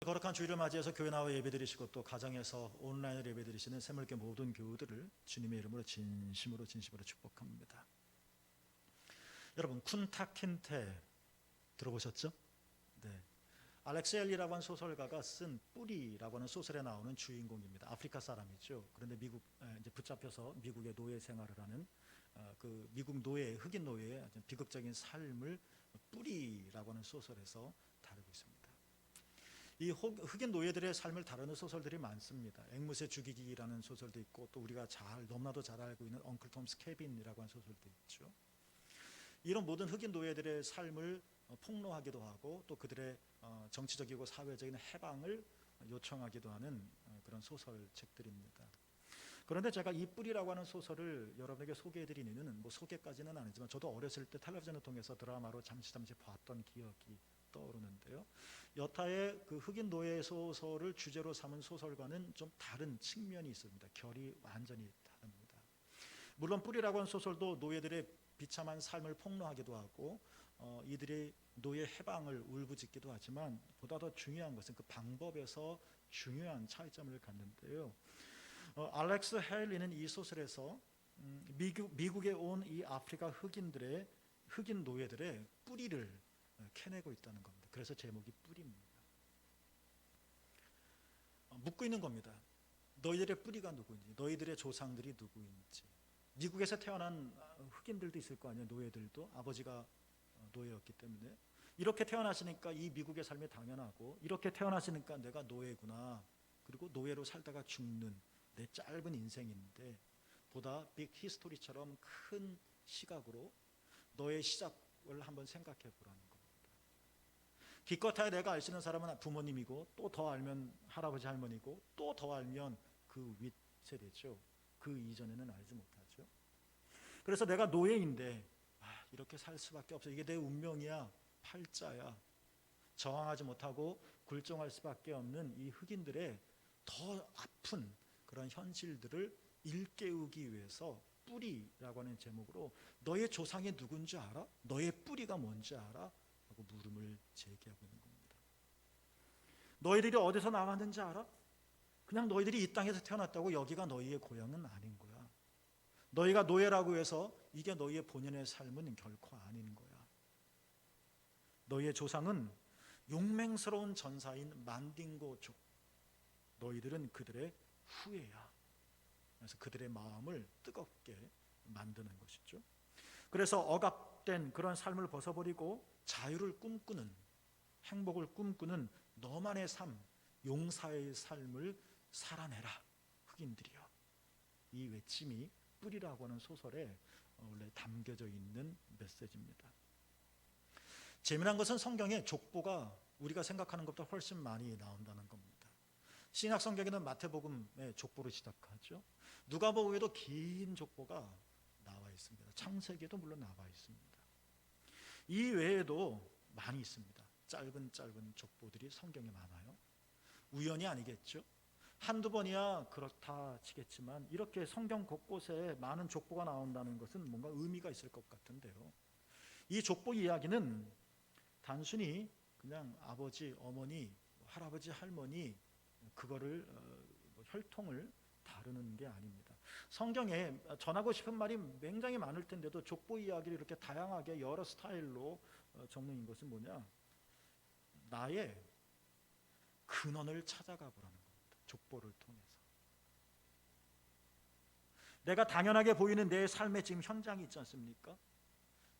거룩한 주일을 맞이해서 교회 나와 예배드리시고 또 가정에서 온라인으로 예배드리시는 새물교 모든 교우들을 주님의 이름으로 진심으로 축복합니다. 여러분, 쿤타킨테 들어보셨죠? 네. 알렉스 헬리라고 하는 소설가가 쓴 뿌리라고 하는 소설에 나오는 주인공입니다. 아프리카 사람이죠. 그런데 미국 이제 붙잡혀서 미국의 노예 생활을 하는 그 미국 노예, 흑인 노예의 아주 비극적인 삶을 뿌리라고 하는 소설에서 다루고 있습니다. 이 흑인 노예들의 삶을 다루는 소설들이 많습니다. 앵무새 죽이기라는 소설도 있고 또 우리가 너무나도 잘 알고 있는 엉클 톰스 캐빈이라고 하는 소설도 있죠. 이런 모든 흑인 노예들의 삶을 폭로하기도 하고 또 그들의 정치적이고 사회적인 해방을 요청하기도 하는 그런 소설책들입니다. 그런데 제가 이 뿌리라고 하는 소설을 여러분에게 소개해드리는 이유는 뭐 소개까지는 아니지만 저도 어렸을 때 텔레비전을 통해서 드라마로 잠시 봤던 기억이 떠오르는데요. 여타의 그 흑인 노예 소설을 주제로 삼은 소설과는 좀 다른 측면이 있습니다. 결이 완전히 다릅니다. 물론 뿌리라고 하는 소설도 노예들의 비참한 삶을 폭로하기도 하고 이들의 노예 해방을 울부짖기도 하지만 보다 더 중요한 것은 그 방법에서 중요한 차이점을 갖는데요. 알렉스 헬리는 이 소설에서 미국에 온 이 아프리카 흑인 노예들의 뿌리를 캐내고 있다는 겁니다. 그래서 제목이 뿌리입니다. 묻고 있는 겁니다. 너희들의 뿌리가 누구인지, 너희들의 조상들이 누구인지. 미국에서 태어난 흑인들도 있을 거 아니에요. 노예들도 아버지가 노예였기 때문에 이렇게 태어나시니까 이 미국의 삶이 당연하고 이렇게 태어나시니까 내가 노예구나. 그리고 노예로 살다가 죽는 내 짧은 인생인데 보다 빅 히스토리처럼 큰 시각으로 너의 시작을 한번 생각해 보라는 겁니다. 기껏해야 내가 알 수 있는 사람은 부모님이고 또 더 알면 할아버지 할머니고 또 더 알면 그 윗세대죠. 그 이전에는 알지 못하죠. 그래서 내가 노예인데 이렇게 살 수밖에 없어. 이게 내 운명이야. 팔자야. 저항하지 못하고 굴종할 수밖에 없는 이 흑인들의 더 아픈 그런 현실들을 일깨우기 위해서 뿌리라고 하는 제목으로 너의 조상이 누군지 알아? 너의 뿌리가 뭔지 알아? 하고 물음을 제기하고 있는 겁니다. 너희들이 어디서 나왔는지 알아? 그냥 너희들이 이 땅에서 태어났다고 여기가 너희의 고향은 아닌 거야. 너희가 노예라고 해서 이게 너희의 본연의 삶은 결코 아닌 거야. 너희의 조상은 용맹스러운 전사인 만딩고족. 너희들은 그들의 후예야. 그래서 그들의 마음을 뜨겁게 만드는 것이죠. 그래서 억압된 그런 삶을 벗어버리고 자유를 꿈꾸는, 행복을 꿈꾸는 너만의 삶, 용사의 삶을 살아내라. 흑인들이여. 이 외침이 뿌리라고 하는 소설에 원래 담겨져 있는 메시지입니다. 재미난 것은 성경에 족보가 우리가 생각하는 것보다 훨씬 많이 나온다는 겁니다. 신약 성경에는 마태복음의 족보로 시작하죠. 누가복음에도 긴 족보가 나와 있습니다. 창세기에도 물론 나와 있습니다. 이 외에도 많이 있습니다. 짧은 족보들이 성경에 많아요. 우연이 아니겠죠. 한두 번이야 그렇다 치겠지만 이렇게 성경 곳곳에 많은 족보가 나온다는 것은 뭔가 의미가 있을 것 같은데요. 이 족보 이야기는 단순히 그냥 아버지, 어머니, 할아버지, 할머니 그거를 혈통을 다루는 게 아닙니다. 성경에 전하고 싶은 말이 굉장히 많을 텐데도 족보 이야기를 이렇게 다양하게 여러 스타일로 적는 것은 뭐냐? 나의 근원을 찾아가 보라는 겁니다. 족보를 통해서. 내가 당연하게 보이는 내 삶의 지금 현장이 있지 않습니까?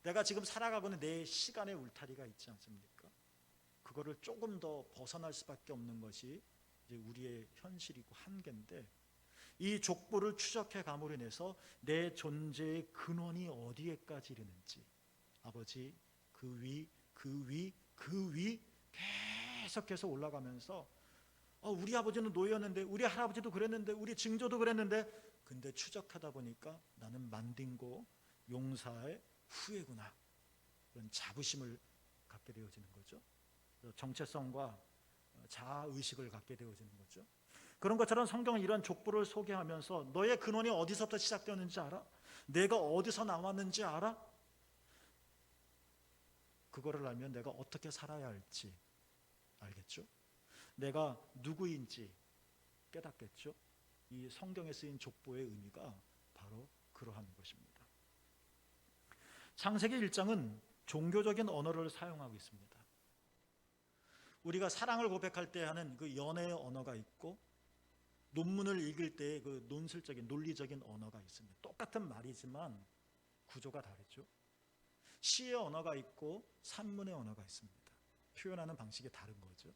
내가 지금 살아가고 있는 내 시간의 울타리가 있지 않습니까? 그거를 조금 더 벗어날 수밖에 없는 것이 이제 우리의 현실이고 한계인데 이 족보를 추적해 감으로 인해서 내 존재의 근원이 어디에까지 이르는지 아버지 그 위 계속해서 올라가면서 우리 아버지는 노예였는데 우리 할아버지도 그랬는데 우리 증조도 그랬는데 근데 추적하다 보니까 나는 만딩고 용사의 후예구나 그런 자부심을 갖게 되어지는 거죠. 정체성과 자아의식을 갖게 되어지는 거죠. 그런 것처럼 성경은 이런 족보를 소개하면서 너의 근원이 어디서부터 시작되었는지 알아? 내가 어디서 나왔는지 알아? 그거를 알면 내가 어떻게 살아야 할지 알겠죠? 내가 누구인지 깨닫겠죠. 이 성경에 쓰인 족보의 의미가 바로 그러한 것입니다. 창세기 1장은 종교적인 언어를 사용하고 있습니다. 우리가 사랑을 고백할 때 하는 그 연애의 언어가 있고, 논문을 읽을 때 그 논술적인 논리적인 언어가 있습니다. 똑같은 말이지만 구조가 다르죠. 시의 언어가 있고 산문의 언어가 있습니다. 표현하는 방식이 다른 거죠.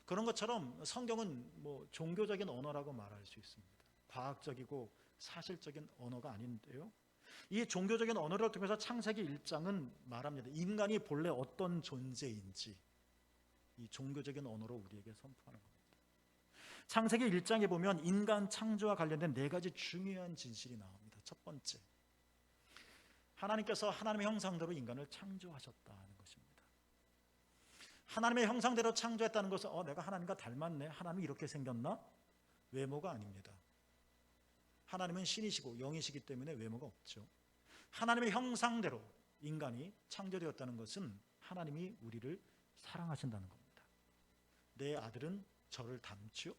그런 것처럼 성경은 종교적인 언어라고 말할 수 있습니다. 과학적이고 사실적인 언어가 아닌데요, 이 종교적인 언어를 통해서 창세기 1장은 말합니다. 인간이 본래 어떤 존재인지 이 종교적인 언어로 우리에게 선포하는 겁니다. 창세기 1장에 보면 인간 창조와 관련된 4가지 중요한 진실이 나옵니다. 첫 번째, 하나님께서 하나님의 형상대로 인간을 창조하셨다는 것입니다. 하나님의 형상대로 창조했다는 것은 내가 하나님과 닮았네, 하나님이 이렇게 생겼나? 외모가 아닙니다. 하나님은 신이시고 영이시기 때문에 외모가 없죠. 하나님의 형상대로 인간이 창조되었다는 것은 하나님이 우리를 사랑하신다는 겁니다. 내 아들은 저를 닮죠.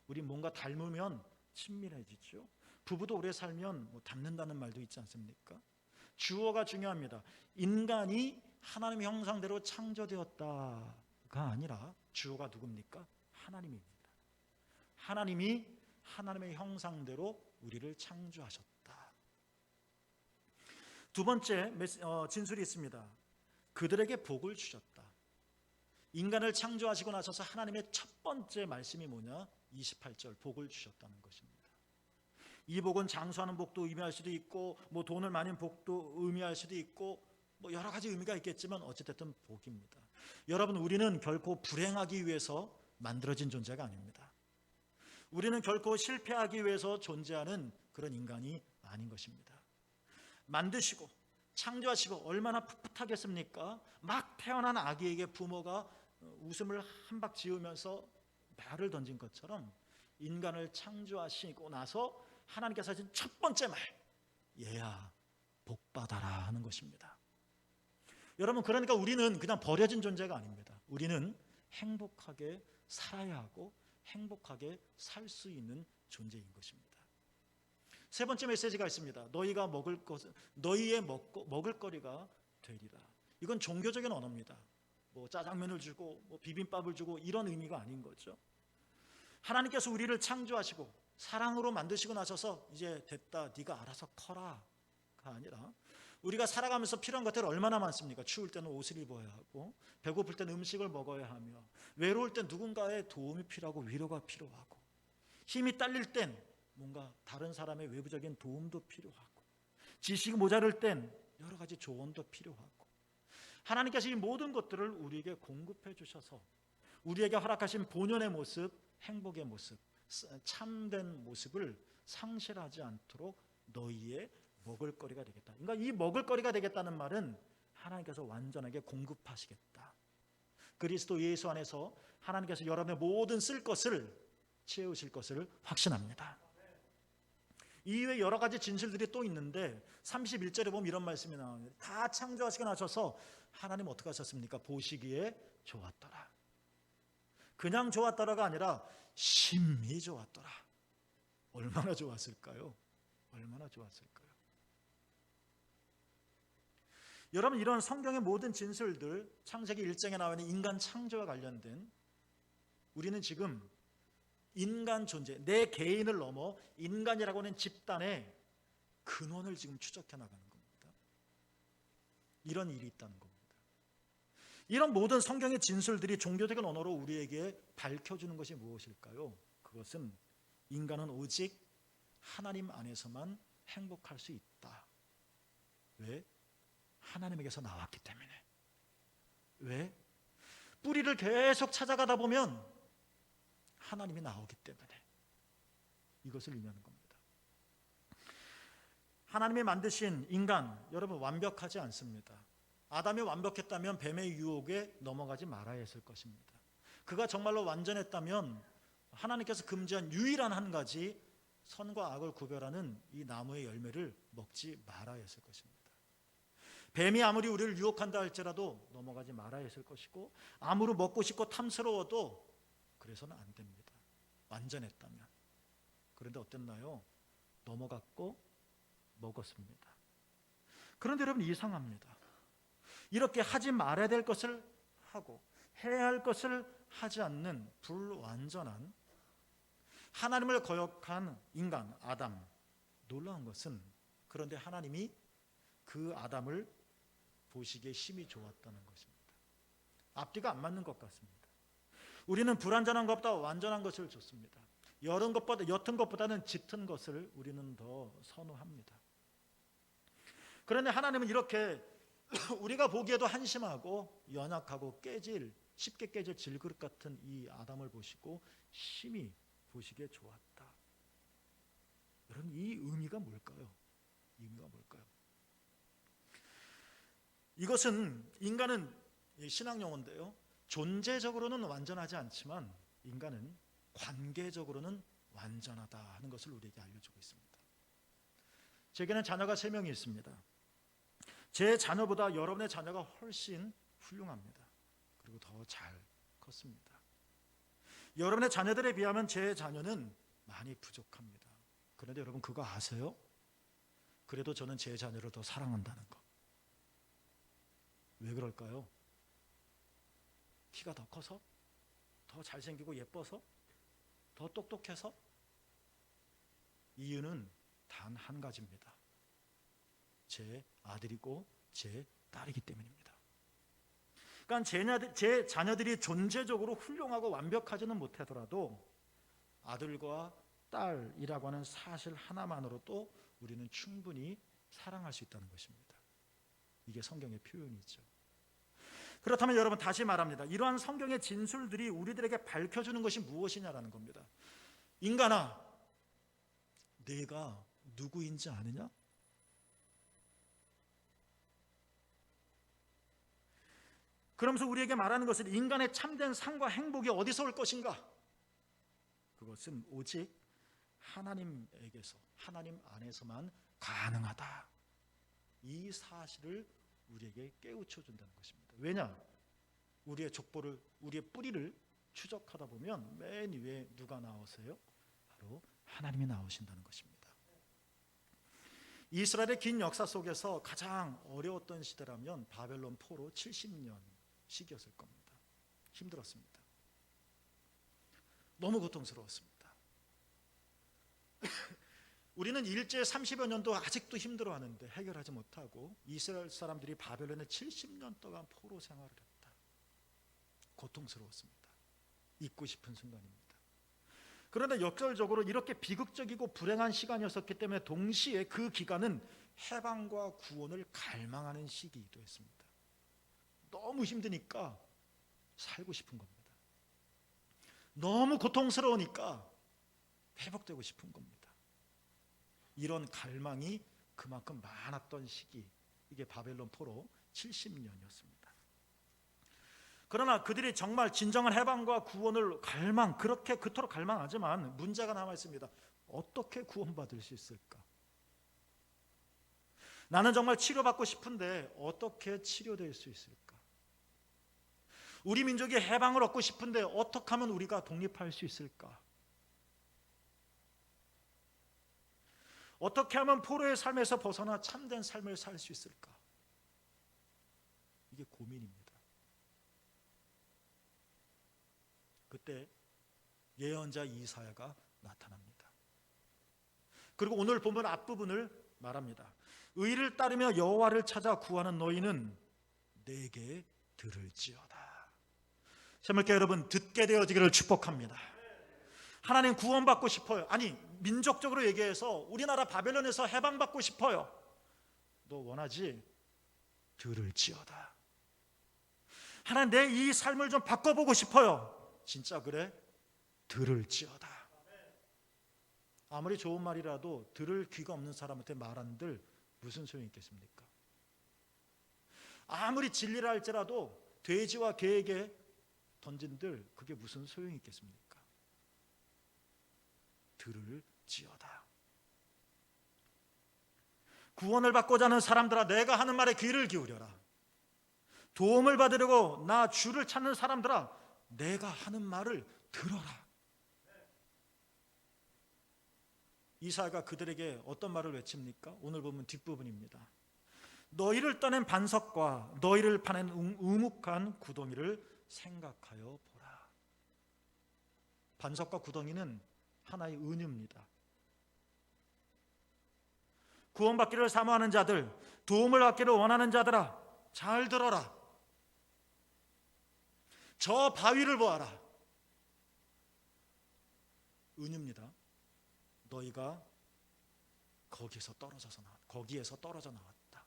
우리 뭔가 닮으면 친밀해지죠. 부부도 오래 살면 닮는다는 말도 있지 않습니까? 주어가 중요합니다. 인간이 하나님의 형상대로 창조되었다가 아니라 주어가 누굽니까? 하나님입니다. 하나님이 하나님의 형상대로 우리를 창조하셨다. 두 번째 진술이 있습니다. 그들에게 복을 주셨다. 인간을 창조하시고 나서서 하나님의 첫 번째 말씀이 뭐냐? 28절, 복을 주셨다는 것입니다. 이 복은 장수하는 복도 의미할 수도 있고, 돈을 많은 복도 의미할 수도 있고, 여러 가지 의미가 있겠지만 어찌됐든 복입니다. 여러분, 우리는 결코 불행하기 위해서 만들어진 존재가 아닙니다. 우리는 결코 실패하기 위해서 존재하는 그런 인간이 아닌 것입니다. 만드시고 창조하시고 얼마나 풋풋하겠습니까? 막 태어난 아기에게 부모가 웃음을 한박 지으면서 말을 던진 것처럼 인간을 창조하시고 나서 하나님께서 하신 첫 번째 말, 얘야 복받아라 하는 것입니다. 여러분, 그러니까 우리는 그냥 버려진 존재가 아닙니다. 우리는 행복하게 살아야 하고 행복하게 살 수 있는 존재인 것입니다. 세 번째 메시지가 있습니다. 너희가 먹을 것은 너희의 먹을거리가 되리라. 이건 종교적인 언어입니다. 짜장면을 주고 비빔밥을 주고 이런 의미가 아닌 거죠. 하나님께서 우리를 창조하시고 사랑으로 만드시고 나셔서 이제 됐다, 네가 알아서 커라가 아니라, 우리가 살아가면서 필요한 것들이 얼마나 많습니까? 추울 때는 옷을 입어야 하고, 배고플 때는 음식을 먹어야 하며, 외로울 땐 누군가의 도움이 필요하고 위로가 필요하고, 힘이 딸릴 땐 뭔가 다른 사람의 외부적인 도움도 필요하고, 지식이 모자랄 땐 여러 가지 조언도 필요하고, 하나님께서 이 모든 것들을 우리에게 공급해 주셔서 우리에게 허락하신 본연의 모습, 행복의 모습, 참된 모습을 상실하지 않도록 너희의 먹을거리가 되겠다. 그러니까 이 먹을거리가 되겠다는 말은 하나님께서 완전하게 공급하시겠다. 그리스도 예수 안에서 하나님께서 여러분의 모든 쓸 것을 채우실 것을 확신합니다. 이외에 여러 가지 진실들이 또 있는데 31절에 보면 이런 말씀이 나옵니다. 다 창조하시고 나셔서 하나님 어떻게 하셨습니까? 보시기에 좋았더라. 그냥 좋았더라가 아니라 심히 좋았더라. 얼마나 좋았을까요? 얼마나 좋았을까요? 여러분, 이런 성경의 모든 진술들, 창세기 1장에 나와 있는 인간 창조와 관련된, 우리는 지금 인간 존재, 내 개인을 넘어 인간이라고 하는 집단의 근원을 지금 추적해 나가는 겁니다. 이런 일이 있다는 겁니다. 이런 모든 성경의 진술들이 종교적인 언어로 우리에게 밝혀주는 것이 무엇일까요? 그것은 인간은 오직 하나님 안에서만 행복할 수 있다. 왜? 하나님에게서 나왔기 때문에. 왜? 뿌리를 계속 찾아가다 보면 하나님이 나오기 때문에. 이것을 의미하는 겁니다. 하나님이 만드신 인간, 여러분 완벽하지 않습니다. 아담이 완벽했다면 뱀의 유혹에 넘어가지 말아야 했을 것입니다. 그가 정말로 완전했다면 하나님께서 금지한 유일한 한 가지, 선과 악을 구별하는 이 나무의 열매를 먹지 말아야 했을 것입니다. 뱀이 아무리 우리를 유혹한다 할지라도 넘어가지 말아야 했을 것이고, 아무리 먹고 싶고 탐스러워도 그래서는 안 됩니다. 완전했다면. 그런데 어땠나요? 넘어갔고 먹었습니다. 그런데 여러분, 이상합니다. 이렇게 하지 말아야 될 것을 하고 해야 할 것을 하지 않는 불완전한 하나님을 거역한 인간 아담. 놀라운 것은, 그런데 하나님이 그 아담을 보시기에 심히 좋았다는 것입니다. 앞뒤가 안 맞는 것 같습니다. 우리는 불완전한 것보다 완전한 것을 좋습니다. 옅은 것보다는 짙은 것을 우리는 더 선호합니다. 그런데 하나님은 이렇게 우리가 보기에도 한심하고 연약하고 쉽게 깨질 질그릇 같은 이 아담을 보시고 심히 보시기에 좋았다. 여러분, 이 의미가 뭘까요? 이것은, 인간은 신학 용어인데요, 존재적으로는 완전하지 않지만 인간은 관계적으로는 완전하다 하는 것을 우리에게 알려주고 있습니다. 제게는 자녀가 3명이 있습니다. 제 자녀보다 여러분의 자녀가 훨씬 훌륭합니다. 그리고 더 잘 컸습니다. 여러분의 자녀들에 비하면 제 자녀는 많이 부족합니다. 그런데 여러분, 그거 아세요? 그래도 저는 제 자녀를 더 사랑한다는 거. 왜 그럴까요? 키가 더 커서? 더 잘생기고 예뻐서? 더 똑똑해서? 이유는 단 한 가지입니다. 제 아들이고 제 딸이기 때문입니다. 그러니까 제 자녀들이 존재적으로 훌륭하고 완벽하지는 못하더라도 아들과 딸이라고 하는 사실 하나만으로도 우리는 충분히 사랑할 수 있다는 것입니다. 이게 성경의 표현이죠. 그렇다면 여러분, 다시 말합니다. 이러한 성경의 진술들이 우리들에게 밝혀주는 것이 무엇이냐라는 겁니다. 인간아, 내가 누구인지 아느냐? 그러면서 우리에게 말하는 것은, 인간의 참된 상과 행복이 어디서 올 것인가? 그것은 오직 하나님에게서, 하나님 안에서만 가능하다. 이 사실을 우리에게 깨우쳐 준다는 것입니다. 왜냐? 우리의 족보를, 우리의 뿌리를 추적하다 보면 맨 위에 누가 나오세요? 바로 하나님이 나오신다는 것입니다. 이스라엘의 긴 역사 속에서 가장 어려웠던 시대라면 바벨론 포로 70년 시기였을 겁니다. 힘들었습니다. 너무 고통스러웠습니다. 우리는 일제 30여 년도 아직도 힘들어하는데 해결하지 못하고, 이스라엘 사람들이 바벨론에 70년 동안 포로 생활을 했다. 고통스러웠습니다. 잊고 싶은 순간입니다. 그런데 역설적으로 이렇게 비극적이고 불행한 시간이었기 때문에 동시에 그 기간은 해방과 구원을 갈망하는 시기이기도 했습니다. 너무 힘드니까 살고 싶은 겁니다. 너무 고통스러우니까 회복되고 싶은 겁니다. 이런 갈망이 그만큼 많았던 시기, 이게 바벨론 포로 70년이었습니다. 그러나 그들이 정말 진정한 해방과 구원을 그렇게 그토록 갈망하지만 문제가 남아 있습니다. 어떻게 구원받을 수 있을까? 나는 정말 치료받고 싶은데 어떻게 치료될 수 있을까? 우리 민족이 해방을 얻고 싶은데 어떻게 하면 우리가 독립할 수 있을까? 어떻게 하면 포로의 삶에서 벗어나 참된 삶을 살 수 있을까? 이게 고민입니다. 그때 예언자 이사야가 나타납니다. 그리고 오늘 본문 앞부분을 말합니다. 의를 따르며 여호와를 찾아 구하는 너희는 내게 들을지어다. 새물교 여러분, 듣게 되어지기를 축복합니다. 하나님 구원받고 싶어요. 아니, 민족적으로 얘기해서 우리나라 바벨론에서 해방받고 싶어요. 너 원하지? 들을지어다. 하나님, 내 이 삶을 좀 바꿔보고 싶어요. 진짜 그래? 들을지어다. 아무리 좋은 말이라도 들을 귀가 없는 사람한테 말한들 무슨 소용이 있겠습니까? 아무리 진리라 할지라도 돼지와 개에게 던진들 그게 무슨 소용이 있겠습니까? 들을지어다. 구원을 받고자 하는 사람들아, 내가 하는 말에 귀를 기울여라. 도움을 받으려고 나 주를 찾는 사람들아, 내가 하는 말을 들어라. 이사야가 그들에게 어떤 말을 외칩니까? 오늘 보면 뒷부분입니다. 너희를 떠낸 반석과 너희를 파낸 우묵한 구덩이를 생각하여 보라. 반석과 구덩이는 하나의 은유입니다. 구원받기를 사모하는 자들, 도움을 받기를 원하는 자들아, 잘 들어라. 저 바위를 보아라. 은유입니다. 너희가 거기에서 떨어져 나왔다.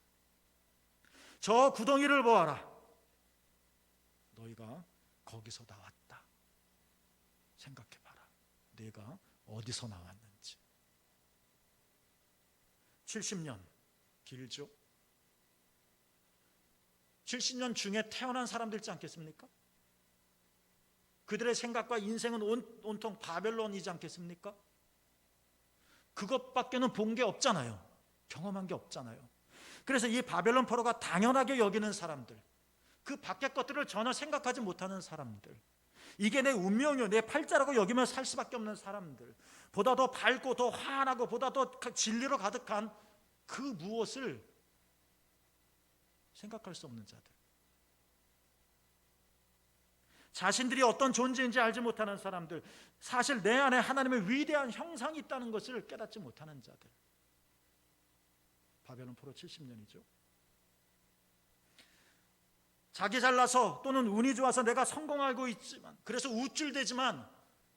저 구덩이를 보아라. 너희가 거기서 나왔다. 생각해봐라. 내가 어디서 나왔는지. 70년 길죠? 70년 중에 태어난 사람들 있지 않겠습니까? 그들의 생각과 인생은 온통 바벨론이지 않겠습니까? 그것밖에는 본 게 없잖아요. 경험한 게 없잖아요. 그래서 이 바벨론 포로가 당연하게 여기는 사람들, 그 밖의 것들을 전혀 생각하지 못하는 사람들, 이게 내 운명이요, 내 팔자라고 여기면 살 수밖에 없는 사람들, 보다 더 밝고 더 환하고 보다 더 진리로 가득한 그 무엇을 생각할 수 없는 자들, 자신들이 어떤 존재인지 알지 못하는 사람들, 사실 내 안에 하나님의 위대한 형상이 있다는 것을 깨닫지 못하는 자들. 바벨론 포로 70년이죠. 자기 잘나서 또는 운이 좋아서 내가 성공하고 있지만, 그래서 우쭐대지만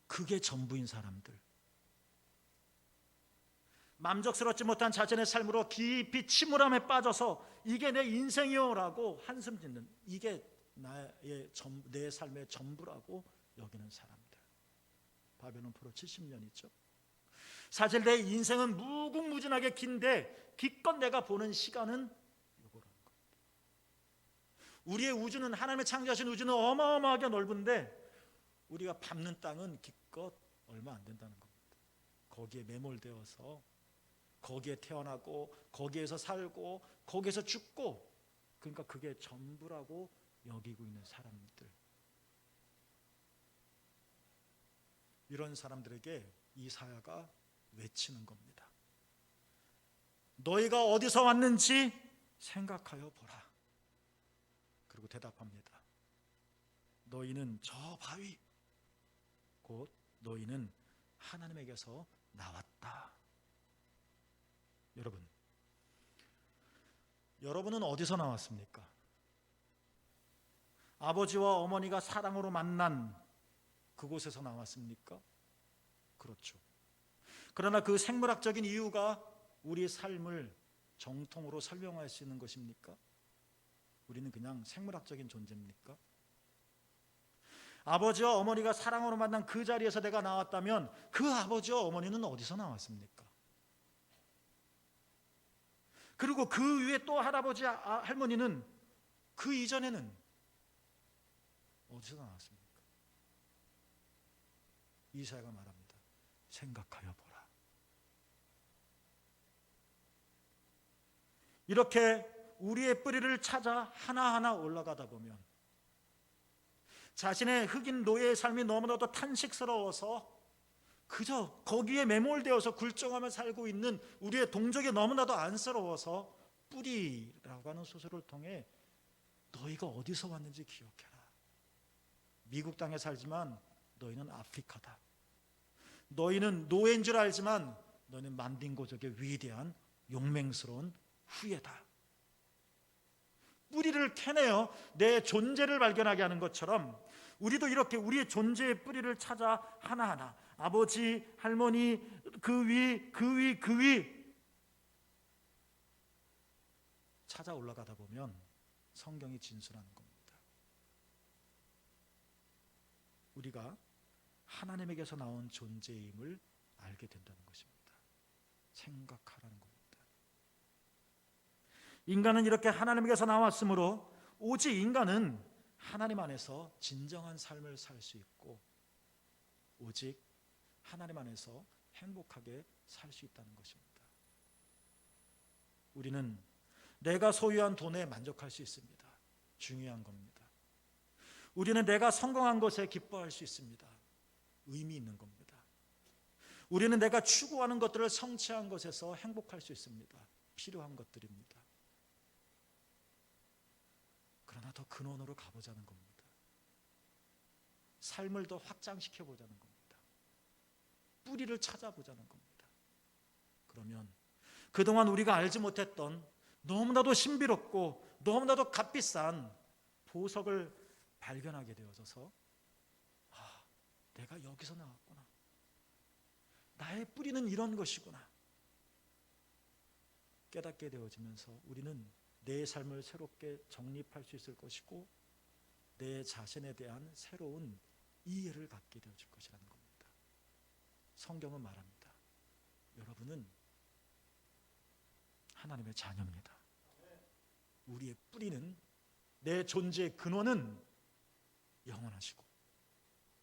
그게 전부인 사람들, 만족스럽지 못한 자신의 삶으로 깊이 침울함에 빠져서 이게 내 인생이요라고 한숨 짓는, 이게 내 삶의 전부라고 여기는 사람들. 바벨론 포로 70년이죠. 사실 내 인생은 무궁무진하게 긴데 기껏 내가 보는 시간은 요거라는 겁니다. 우리의 우주는, 하나님의 창조하신 우주는 어마어마하게 넓은데 우리가 밟는 땅은 기껏 얼마 안 된다는 겁니다. 거기에 매몰되어서 거기에 태어나고 거기에서 살고 거기에서 죽고, 그러니까 그게 전부라고 여기고 있는 사람들. 이런 사람들에게 이사야가 외치는 겁니다. 너희가 어디서 왔는지 생각하여 보라. 그리고 대답합니다. 너희는 저 바위, 곧 너희는 하나님에게서 나왔다. 여러분은 어디서 나왔습니까? 아버지와 어머니가 사랑으로 만난 그곳에서 나왔습니까? 그렇죠. 그러나 그 생물학적인 이유가 우리의 삶을 정통으로 설명할 수 있는 것입니까? 우리는 그냥 생물학적인 존재입니까? 아버지와 어머니가 사랑으로 만난 그 자리에서 내가 나왔다면 그 아버지와 어머니는 어디서 나왔습니까? 그리고 그 위에 또 할아버지, 할머니는 그 이전에는 어디서 나왔습니까? 이사야가 말합니다. 생각하여 보라. 이렇게 우리의 뿌리를 찾아 하나하나 올라가다 보면 자신의 흑인 노예의 삶이 너무나도 탄식스러워서 그저 거기에 매몰되어서 굴종하며 살고 있는 우리의 동족이 너무나도 안쓰러워서 뿌리라고 하는 소설을 통해 너희가 어디서 왔는지 기억해라. 미국 땅에 살지만 너희는 아프리카다. 너희는 노예인 줄 알지만 너희는 만딩고족의 위대한 용맹스러운 후예다. 뿌리를 캐내어 내 존재를 발견하게 하는 것처럼 우리도 이렇게 우리의 존재의 뿌리를 찾아 하나하나, 아버지, 할머니, 그 위 찾아 올라가다 보면 성경이 진술하는 겁니다. 우리가 하나님에게서 나온 존재임을 알게 된다는 것입니다. 생각하라는 겁니다. 인간은 이렇게 하나님에게서 나왔으므로 오직 인간은 하나님 안에서 진정한 삶을 살 수 있고 오직 하나님 안에서 행복하게 살 수 있다는 것입니다. 우리는 내가 소유한 돈에 만족할 수 있습니다. 중요한 겁니다. 우리는 내가 성공한 것에 기뻐할 수 있습니다. 의미 있는 겁니다. 우리는 내가 추구하는 것들을 성취한 것에서 행복할 수 있습니다. 필요한 것들입니다. 그러나 더 근원으로 가보자는 겁니다. 삶을 더 확장시켜 보자는 겁니다. 뿌리를 찾아보자는 겁니다. 그러면 그동안 우리가 알지 못했던 너무나도 신비롭고 너무나도 값비싼 보석을 발견하게 되어져서 내가 여기서 나왔구나. 나의 뿌리는 이런 것이구나. 깨닫게 되어지면서 우리는 내 삶을 새롭게 정립할 수 있을 것이고 내 자신에 대한 새로운 이해를 갖게 되어질 것이라는 겁니다. 성경은 말합니다. 여러분은 하나님의 자녀입니다. 우리의 뿌리는, 내 존재의 근원은 영원하시고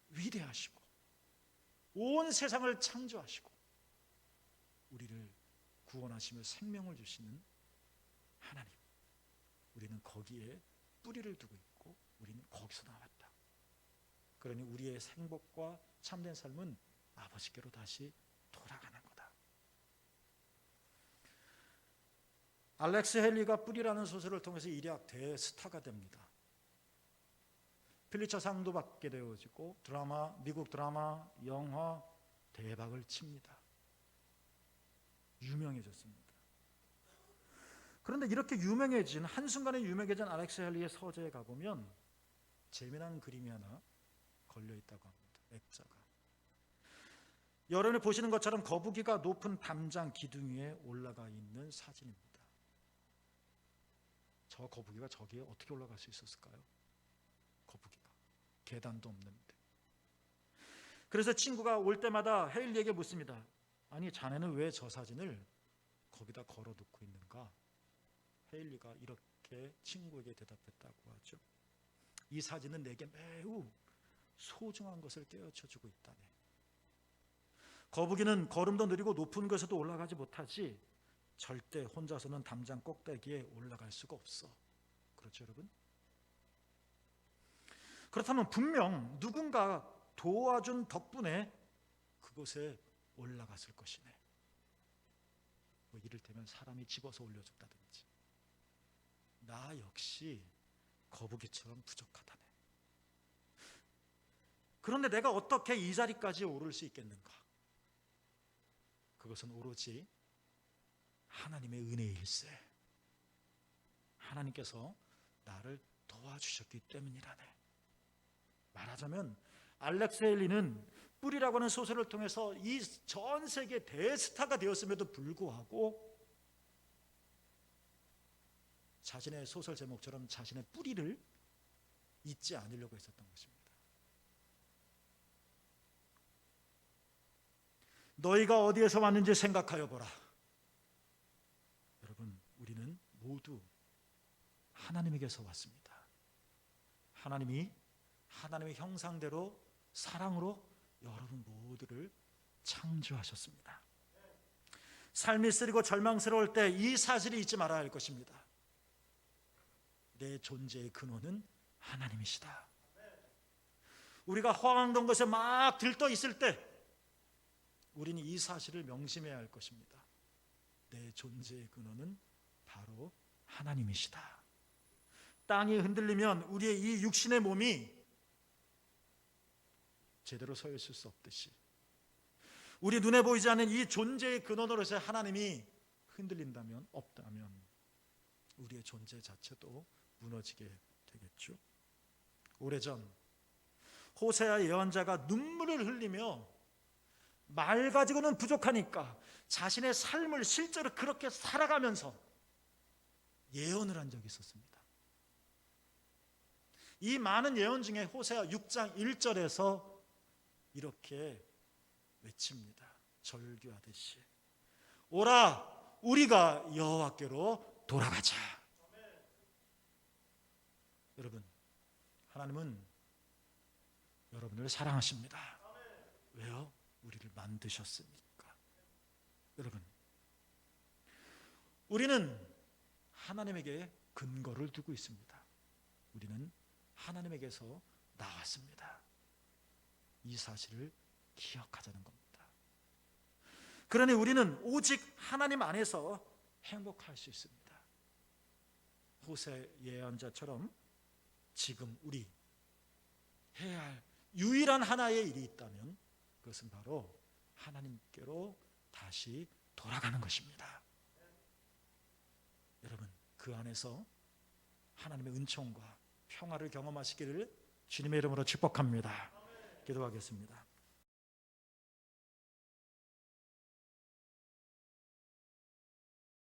위대하시고 온 세상을 창조하시고 우리를 구원하시며 생명을 주시는 하나님, 우리는 거기에 뿌리를 두고 있고 우리는 거기서 나왔다. 그러니 우리의 행복과 참된 삶은 아버지께로 다시 돌아가는 거다. 알렉스 헨리가 뿌리라는 소설을 통해서 일약 대스타가 됩니다. 필리처상도 받게 되어지고 미국 드라마, 영화 대박을 칩니다. 유명해졌습니다. 그런데 이렇게 유명해진, 한순간에 유명해진 알렉스 헨리의 서재에 가보면 재미난 그림이 하나 걸려있다고 합니다. 액자가. 여러분이 보시는 것처럼 거북이가 높은 담장 기둥 위에 올라가 있는 사진입니다. 저 거북이가 저기에 어떻게 올라갈 수 있었을까요? 거북이가 계단도 없는데. 그래서 친구가 올 때마다 헤일리에게 묻습니다. 아니 자네는 왜 저 사진을 거기다 걸어놓고 있는가? 헤일리가 이렇게 친구에게 대답했다고 하죠. 이 사진은 내게 매우 소중한 것을 깨우쳐주고 있다네. 거북이는 걸음도 느리고 높은 곳에도 올라가지 못하지 절대 혼자서는 담장 꼭대기에 올라갈 수가 없어. 그렇죠 여러분? 그렇다면 분명 누군가 도와준 덕분에 그곳에 올라갔을 것이네. 뭐 이를테면 사람이 집어서 올려줬다든지. 나 역시 거북이처럼 부족하다네. 그런데 내가 어떻게 이 자리까지 오를 수 있겠는가? 그것은 오로지 하나님의 은혜일세. 하나님께서 나를 도와주셨기 때문이라네. 말하자면 알렉스 헨리는 뿌리라고 하는 소설을 통해서 이 전 세계 대스타가 되었음에도 불구하고 자신의 소설 제목처럼 자신의 뿌리를 잊지 않으려고 했었던 것입니다. 너희가 어디에서 왔는지 생각하여 보라. 여러분, 우리는 모두 하나님에게서 왔습니다. 하나님이 하나님의 형상대로 사랑으로 여러분 모두를 창조하셨습니다. 삶이 쓰리고 절망스러울 때 이 사실을 잊지 말아야 할 것입니다. 내 존재의 근원은 하나님이시다. 우리가 허황된 것에 막 들떠 있을 때 우리는 이 사실을 명심해야 할 것입니다. 내 존재의 근원은 바로 하나님이시다. 땅이 흔들리면 우리의 이 육신의 몸이 제대로 서 있을 수 없듯이 우리 눈에 보이지 않는 이 존재의 근원으로서 하나님이 흔들린다면, 없다면 우리의 존재 자체도 무너지게 되겠죠. 오래전 호세아 예언자가 눈물을 흘리며 말 가지고는 부족하니까 자신의 삶을 실제로 그렇게 살아가면서 예언을 한 적이 있었습니다. 이 많은 예언 중에 호세아 6장 1절에서 이렇게 외칩니다. 절규하듯이 오라 우리가 여호와께로 돌아가자. 여러분, 하나님은 여러분을 사랑하십니다. 왜요? 우리를 만드셨으니까. 여러분, 우리는 하나님에게 근거를 두고 있습니다. 우리는 하나님에게서 나왔습니다. 이 사실을 기억하자는 겁니다. 그러니 우리는 오직 하나님 안에서 행복할 수 있습니다. 호세 예언자처럼 지금 우리 해야 할 유일한 하나의 일이 있다면 그것은 바로 하나님께로 다시 돌아가는 것입니다. 여러분, 그 안에서 하나님의 은총과 평화를 경험하시기를 주님의 이름으로 축복합니다. 기도하겠습니다.